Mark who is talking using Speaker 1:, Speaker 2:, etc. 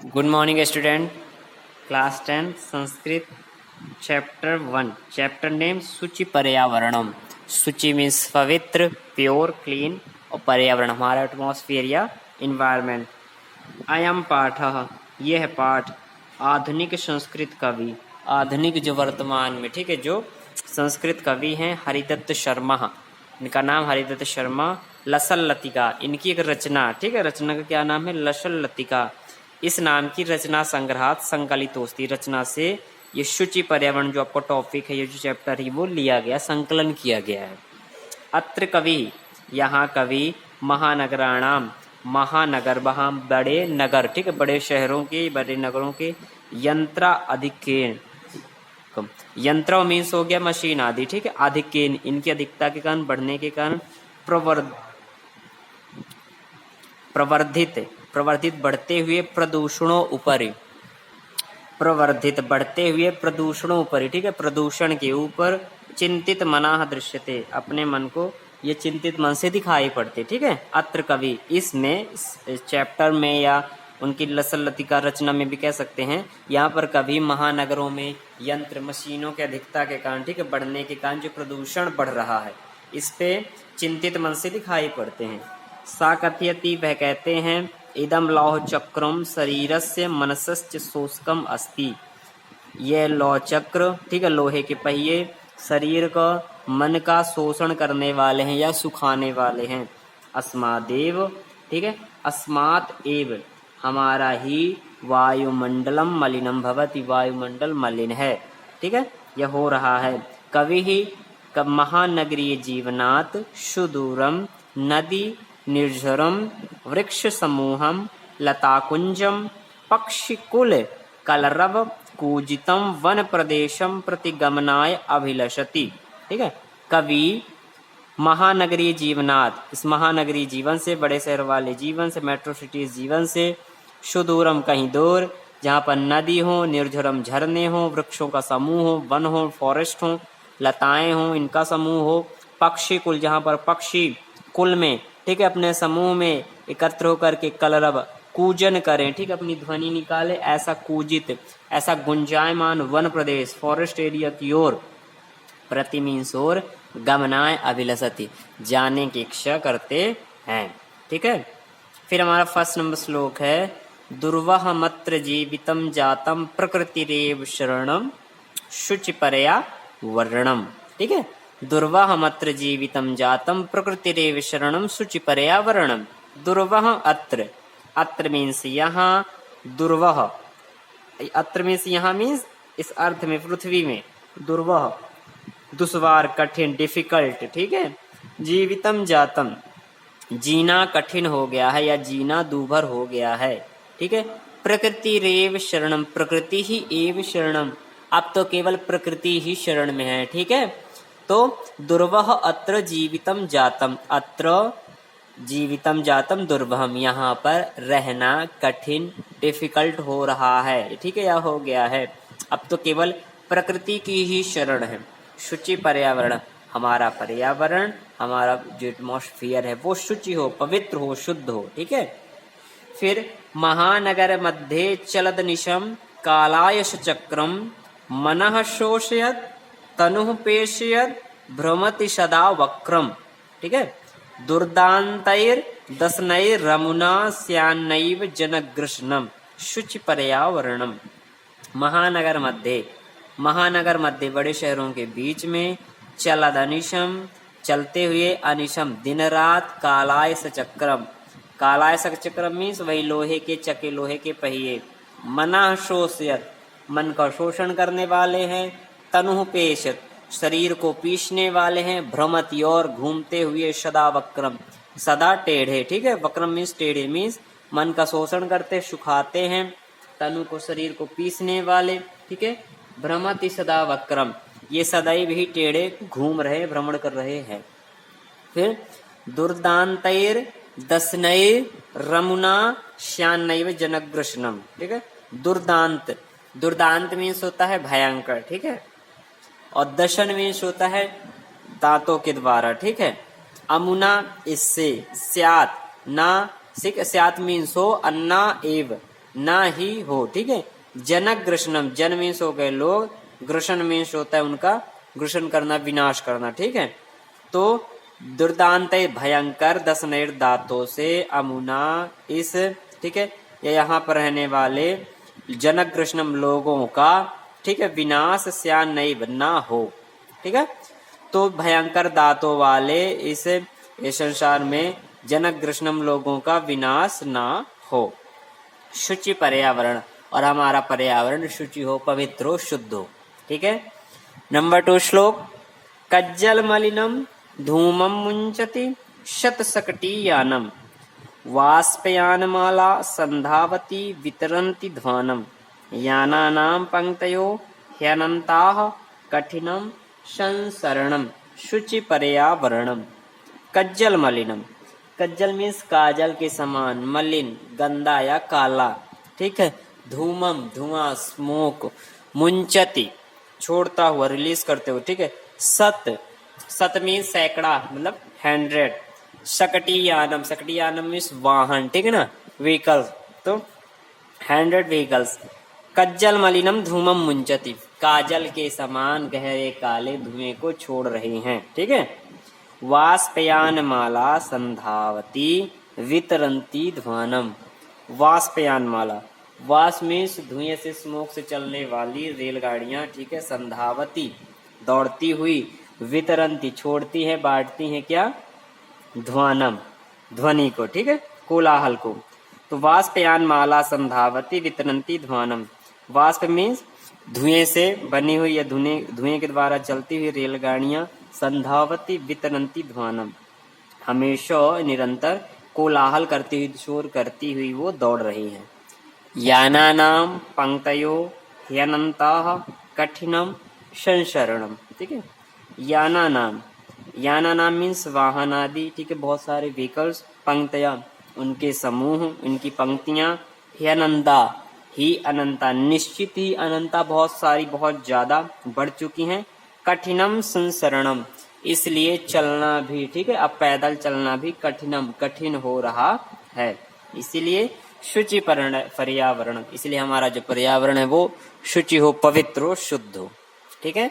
Speaker 1: Good morning student. Class 10 Sanskrit chapter 1 chapter name सूचि पर्यावरणम। सूचि means पवित्र, प्योर, क्लीन और पर्यावरण हमारा एटमॉस्फेयर या इन्वायरमेंट। अयम पाठ, यह है पाठ आधुनिक संस्कृत कवि, आधुनिक जो वर्तमान में, ठीक है, जो संस्कृत कवि हैं हरिदत्त शर्मा, इनका नाम हरिदत्त शर्मा, लसल लतिका इनकी एक रचना, ठीक है, रचना का क्या नाम है, लसल लतिका। इस नाम की रचना संग्रहात संकलित होती, रचना से ये शुचि पर्यावरण जो आपको टॉपिक है, ये जो चैप्टर है वो लिया गया, संकलन किया गया है। अत्र कवि, यहाँ कवि महानगराणाम, महानगर वहाँ बड़े नगर, ठीक है, बड़े शहरों के, बड़े नगरों के यंत्रा अधिकेन, यंत्र मीन्स हो गया मशीन आदि, ठीक है, अधिकेन इनकी अधिकता के कारण, बढ़ने के कारण प्रवर्धित बढ़ते हुए प्रदूषणों ऊपर, प्रवर्धित बढ़ते हुए प्रदूषणों ऊपर, ठीक है, प्रदूषण के ऊपर चिंतित मनाह दृश्यते, अपने मन को ये चिंतित मन से दिखाई पड़ते, ठीक है। अत्र कवि, इसमें इस चैप्टर में या उनकी लसल लतिका रचना में भी कह सकते हैं, यहाँ पर कवि महानगरों में यंत्र मशीनों के अधिकता के कारण, ठीक है, बढ़ने के कारण जो प्रदूषण बढ़ रहा है, इस पे चिंतित मन से दिखाई पड़ते हैं। सा कथयति, वह कहते हैं, इदम लौह चक्रम शरीरस्य मनसश्च शोषकम अस्ति, यह लौह चक्र, ठीक है, लोहे के पहिए शरीर का, मन का शोषण करने वाले हैं या सुखाने वाले हैं। अस्मादेव, ठीक है, अस्मात् एव, हमारा ही वायुमंडलम मलिनम भवति, वायुमंडल मलिन है, ठीक है, यह हो रहा है। कवि ही महानगरीय जीवनात् सुदूरम नदी निर्झरम वृक्ष समूहम लताकुंजम पक्षिकुल कलरव कूजितम वन प्रदेशम प्रतिगमनाय अभिलषति, ठीक है। कवि महानगरीय जीवनात्, इस महानगरीय जीवन से, बड़े शहर वाले जीवन से, मेट्रो सिटीज जीवन से, सुदूरम कहीं दूर, जहाँ पर नदी हो, निर्झरम झरने हो, वृक्षों का समूह हो, वन हो, फॉरेस्ट हो, लताएं हो, इनका समूह हो, पक्षी कुल, जहाँ पर पक्षी कुल में, ठीक है, अपने समूह में एकत्र होकर के कलरव कूजन करें, ठीक है, अपनी ध्वनि निकाले, ऐसा कूजित, ऐसा गुंजायमान वन प्रदेश, फॉरेस्ट एरिया की ओर, प्रति मीन्स ओर, गमनाय अभिलषति, जाने की इच्छा करते हैं, ठीक है। फिर हमारा फर्स्ट नंबर श्लोक है, दुर्वह मत्र जीवितम जातम प्रकृतिरेव शरणम शुचि परया वर्णम, ठीक है, दुर्वह मत्र जीवितम जातम प्रकृतिरेव शरणम शुचि परया वर्णम। दुर्वह अत्र, अत्र मीन्स यहाँ, दुर्वह, अत्र मीन्स यहाँ मीन्स इस अर्थ में, पृथ्वी में, दुर्वह दुश्वार, कठिन, डिफिकल्ट, ठीक है, जीवितम जातम, जीना कठिन हो गया है या जीना दूभर हो गया है, ठीक है। प्रकृति रेव शरणम, प्रकृति ही एव शरणम, अब तो केवल प्रकृति ही शरण में है, ठीक है। तो दुर्वह अत्र जीवितम जातम, अत्र जीवितम जातम दुर्वहम, यहाँ पर रहना कठिन, डिफिकल्ट हो रहा है, ठीक है, या हो गया है, अब तो केवल प्रकृति की ही शरण है। शुचि पर्यावरण, हमारा पर्यावरण, हमारा जो एटमॉस्फेयर है वो शुचि हो, पवित्र हो, शुद्ध हो, ठीक है। फिर महानगर मध्ये चलद निशम कालायश चक्रम मनः शोषयत तनुः पेशयत भ्रमति सदा वक्रम, ठीक है। दुर्दान्तैर दशनैर रमुना स्यान्नैव जनगृष्णम शुचि पर्यावरणम। महानगर मध्य, महानगर मध्य बड़े शहरों के बीच में, चलद अनिशम, चलते हुए, अनिशम दिन रात, कालायस चक्रम, कालायस चक्रम मीन्स वही लोहे के चके, लोहे के पहिए, मना शोषयत, मन का शोषण करने वाले हैं, तनुः पेशत, शरीर को पीसने वाले हैं, भ्रमति और घूमते हुए, सदा वक्रम, सदा टेढ़े, ठीक है, वक्रम मीन्स टेढ़े, मीन्स मन का शोषण करते, सुखाते हैं, तनु को, शरीर को पीसने वाले, ठीक है, भ्रमति सदा वक्रम, ये सदैव ही टेढ़े घूम रहे, भ्रमण कर रहे हैं। फिर दुर्दान्तैर दशनैर रमुना श्यान्नैव जनगृष्णम, ठीक है। दुर्दांत, दुर्दांत मीन्स होता है भयंकर, ठीक है, और दशन मीन्स होता है दांतों के द्वारा, ठीक है। अमुना इससे, स्यात ना, सिक स्यात मीन्स हो, अन्ना एव, ना ही हो, ठीक है। जनक ग्रसनम, जन मीन्स हो गए लोग, ग्रसन मीन्स होता है उनका ग्रसन करना, विनाश करना, ठीक है। तो दुर्दांत भयंकर दशनैर दांतों से अमुना इस, ठीक है, ये यहाँ पर रहने वाले जनक कृष्णम लोगों का, ठीक है, विनाश स्यान नहीं बनना हो, ठीक है। तो भयंकर दांतों वाले इस संसार में जनक कृष्णम लोगों का विनाश ना हो। शुचि पर्यावरण, और हमारा पर्यावरण शुचि हो, पवित्र हो, शुद्ध हो, ठीक है। नंबर 2 श्लोक, कज्जल मलिनम धूमम मुंचति शतशकटीयानम वाष्पयानमाला संधावती वितरन्ति ध्वानम यानानां पंक्तयो ह्यनन्ताः कठिनम संसरणम शुचि पर्यावरणम। कज्जल मलिनम, कज्जल मीन्स काजल के समान, मलिन गंदा या काला, ठीक है। धूमम धुआं, स्मोक, मुंचति छोड़ता हुआ, रिलीज करते हुए, ठीक है। सत, सत मीन्स सैकड़ा, मतलब 100। शकटीयानम, शकटीयानम मीन्स वाहन, ठीक है ना, व्हीकल्स, तो 100 व्हीकल्स। कज्जल मलिनम धूमम मुंचति, काजल के समान गहरे काले धुएं को छोड़ रहे हैं, ठीक है। वाष्पयान माला संधावती वितरंती ध्वानम, वाष्पयान माला, वाष्प मीन्स धुएं से, स्मोक से चलने वाली रेलगाड़ियां, ठीक है। संधावती दौड़ती हुई, वितरंती छोड़ती है, बांटती है क्या, ध्वानम ध्वनि को, ठीक है, कोलाहल को। तो वाष्पयान माला संधावती वितरंती ध्वानम, वाष्प मीन्स धुएं से बनी हुई या धुएं के द्वारा चलती हुई रेलगाड़ियां, संधावती वितरंती ध्वानम हमेशा निरंतर कोलाहल करती हुई, शोर करती हुई वो दौड़ रही हैं। यानानाम पंक्तयो ह्यनन्ताः कठिनम संसरणम, ठीक है। यानानाम, यानानाम मीन्स वाहन आदि, ठीक है, बहुत सारे व्हीकल्स, पंक्तियां उनके समूह, उनकी पंक्तियां, ह्यनन्ता ही अनंता, निश्चित ही अनंता, बहुत सारी, बहुत ज्यादा बढ़ चुकी हैं। कठिनम संसरणम, इसलिए चलना भी, ठीक है, अब पैदल चलना भी कठिनम कठिन हो रहा है। इसीलिए शुचि पर्यावरण, इसलिए हमारा जो पर्यावरण है वो शुचि हो, पवित्र हो, शुद्ध हो, ठीक है।